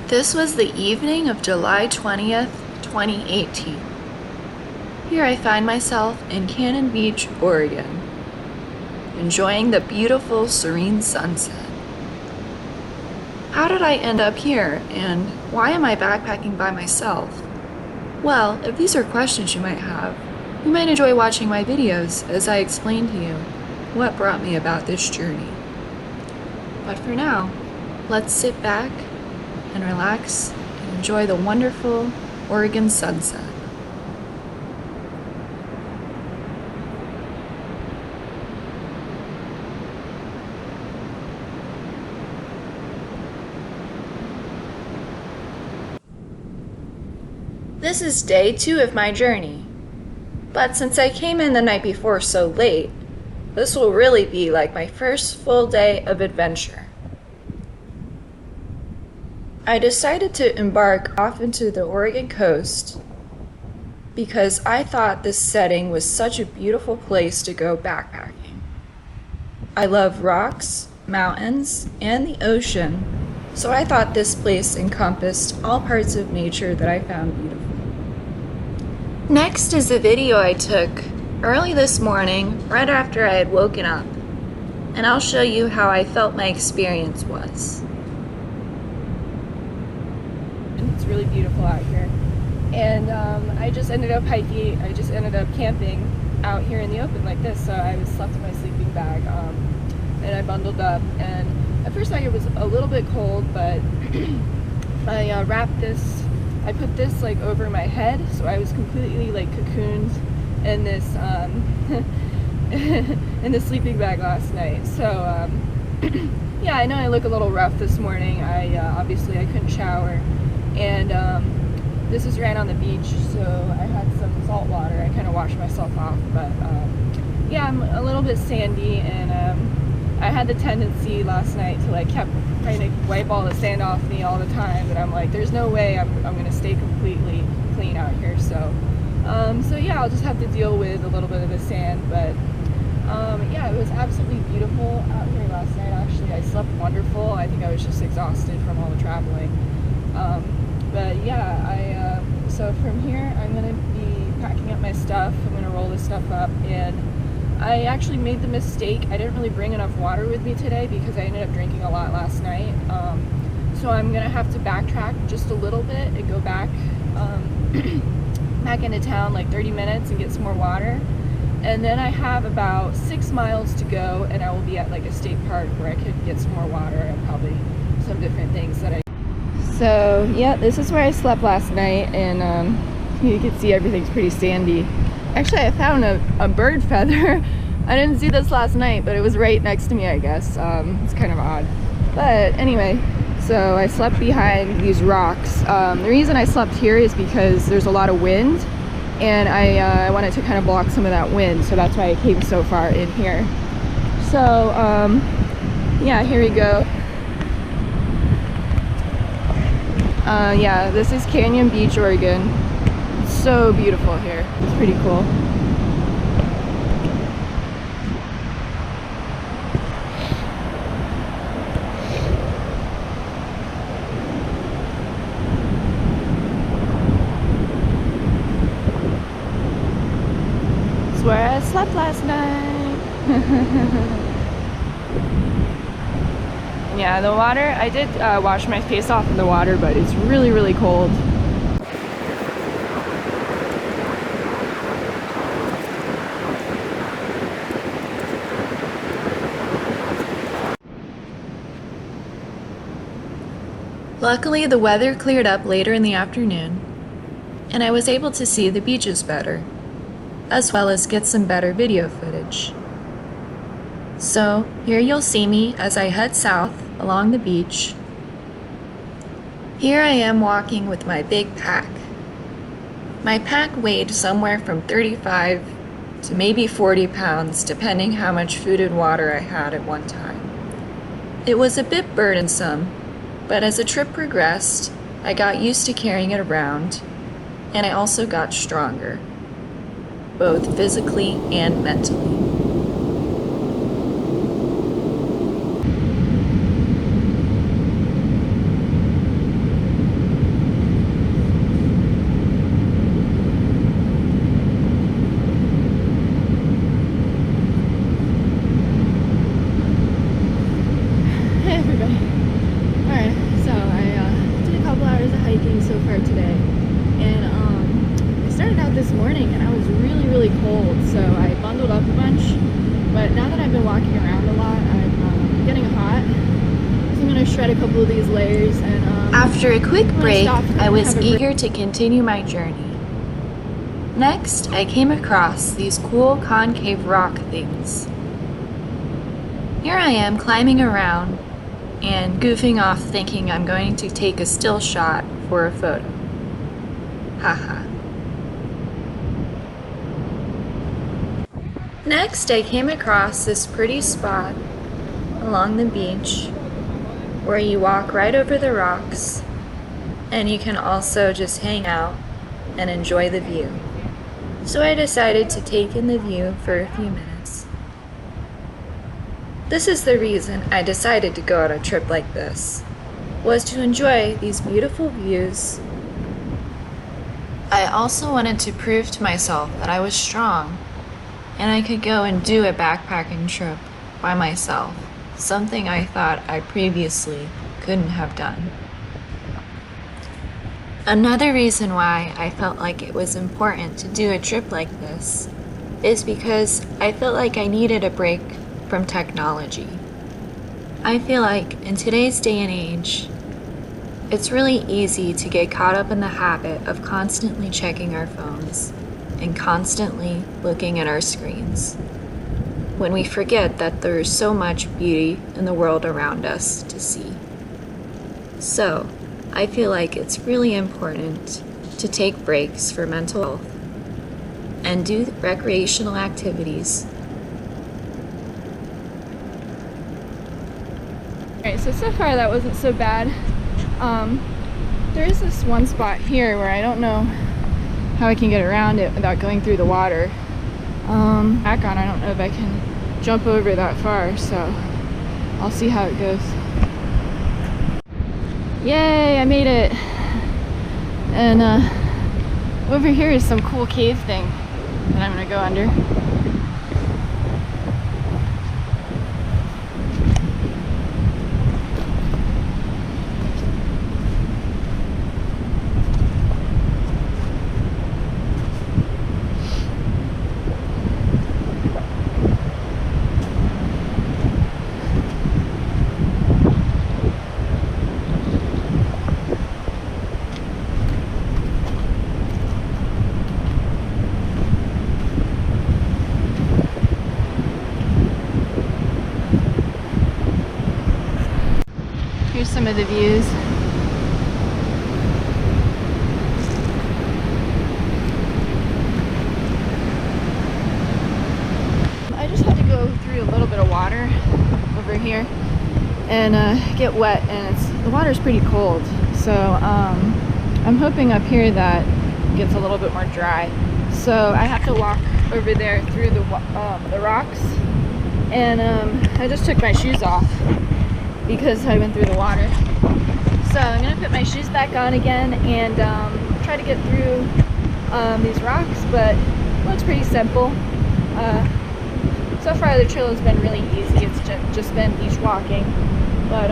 This was the evening of July 20th, 2018. Here I find myself in Cannon Beach, Oregon, enjoying the beautiful, serene sunset. How did I end up here, and why am I backpacking by myself? Well, if these are questions you might have, you might enjoy watching my videos as I explain to you what brought me about this journey. But for now, let's sit back and relax and enjoy the wonderful Oregon sunset. This is day 2 of my journey, but since I came in the night before so late, this will really be like my first full day of adventure. I decided to embark off into the Oregon coast because I thought this setting was such a beautiful place to go backpacking. I love rocks, mountains, and the ocean, so I thought this place encompassed all parts of nature that I found beautiful. Next is a video I took early this morning, right after I had woken up, and I'll show you how I felt my experience was. It's really beautiful out here, and I just ended up camping out here in the open like this, so I was slept in my sleeping bag, and I bundled up, and at first it was a little bit cold, but I put this like over my head, so I was completely like cocooned in this in the sleeping bag last night. So yeah, I know I look a little rough this morning. Obviously I couldn't shower, and this was right on the beach, so I had some salt water. I kind of washed myself off, but yeah, I'm a little bit sandy, and I had the tendency last night to like kept trying to wipe all the sand off me all the time, but I'm like, there's no way I'm gonna stay completely clean out here. So yeah, I'll just have to deal with a little bit of the sand, but yeah, it was absolutely beautiful out here last night. Actually, I slept wonderful. I think I was just exhausted from all the traveling, but yeah, so from here I'm gonna be packing up my stuff. I'm gonna roll this stuff up, and I actually made the mistake. I didn't really bring enough water with me today because I ended up drinking a lot last night. So I'm gonna have to backtrack just a little bit and go back back into town like 30 minutes and get some more water. And then I have about 6 miles to go, and I will be at like a state park where I could get some more water and probably some different things that I... So yeah, this is where I slept last night, and you can see everything's pretty sandy. Actually, I found a bird feather. I didn't see this last night, but it was right next to me, I guess. It's kind of odd. But anyway, so I slept behind these rocks. The reason I slept here is because there's a lot of wind, and I wanted to kind of block some of that wind, so that's why I came so far in here. So, yeah, here we go. Yeah, this is Canyon Beach, Oregon. So beautiful here. It's pretty cool. It's where I slept last night. Yeah, the water, I did wash my face off in the water, but it's really, really cold. Luckily, the weather cleared up later in the afternoon, and I was able to see the beaches better, as well as get some better video footage. So, here you'll see me as I head south along the beach. Here I am walking with my big pack. My pack weighed somewhere from 35 to maybe 40 pounds, depending how much food and water I had at one time. It was a bit burdensome, but as the trip progressed, I got used to carrying it around, and I also got stronger, both physically and mentally. But now that I've been walking around a lot, I'm getting hot. So I'm gonna shred a couple of these layers and after a quick break, I was eager to continue my journey. Next, I came across these cool concave rock things. Here I am climbing around and goofing off thinking I'm going to take a still shot for a photo. Haha. Next, I came across this pretty spot along the beach where you walk right over the rocks and you can also just hang out and enjoy the view. So I decided to take in the view for a few minutes. This is the reason I decided to go on a trip like this, was to enjoy these beautiful views. I also wanted to prove to myself that I was strong and I could go and do a backpacking trip by myself, something I thought I previously couldn't have done. Another reason why I felt like it was important to do a trip like this is because I felt like I needed a break from technology. I feel like in today's day and age, it's really easy to get caught up in the habit of constantly checking our phones and constantly looking at our screens, when we forget that there is so much beauty in the world around us to see. So, I feel like it's really important to take breaks for mental health and do recreational activities. Alright, so far that wasn't so bad. There is this one spot here where I don't know how I can get around it without going through the water. Back on, I don't know if I can jump over that far, so I'll see how it goes. Yay, I made it! And over here is some cool cave thing that I'm gonna go under. Here's some of the views. I just had to go through a little bit of water over here and get wet, and the water's pretty cold. So I'm hoping up here that it gets a little bit more dry. So I have to walk over there through the rocks, and I just took my shoes off because I went through the water. So I'm gonna put my shoes back on again and try to get through these rocks, but it looks pretty simple. So far the trail has been really easy. It's just been beach walking, but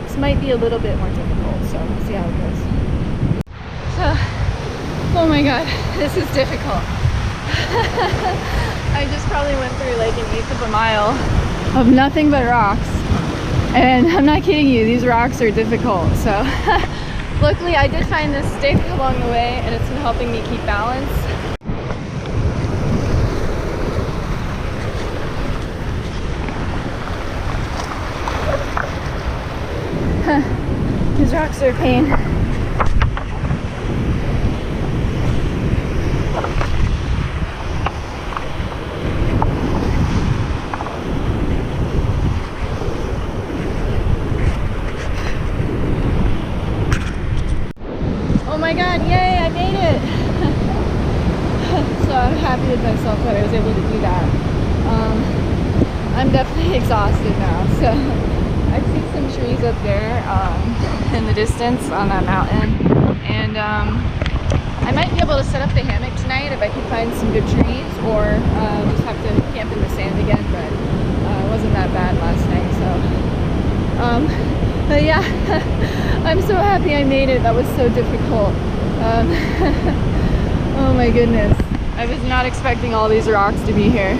this might be a little bit more difficult, so we'll see how it goes. So, oh my god, this is difficult. I just probably went through like an eighth of a mile of nothing but rocks. And I'm not kidding you, these rocks are difficult. So luckily I did find this stick along the way and it's been helping me keep balance. These rocks are a pain. Oh my god, yay, I made it! So I'm happy with myself that I was able to do that. I'm definitely exhausted now, so I see some trees up there in the distance on that mountain, and I might be able to set up the hammock tonight if I can find some good trees, or just have to camp in the sand again, but it wasn't that bad last night, so but yeah, I'm so happy I made it. That was so difficult. Oh my goodness. I was not expecting all these rocks to be here.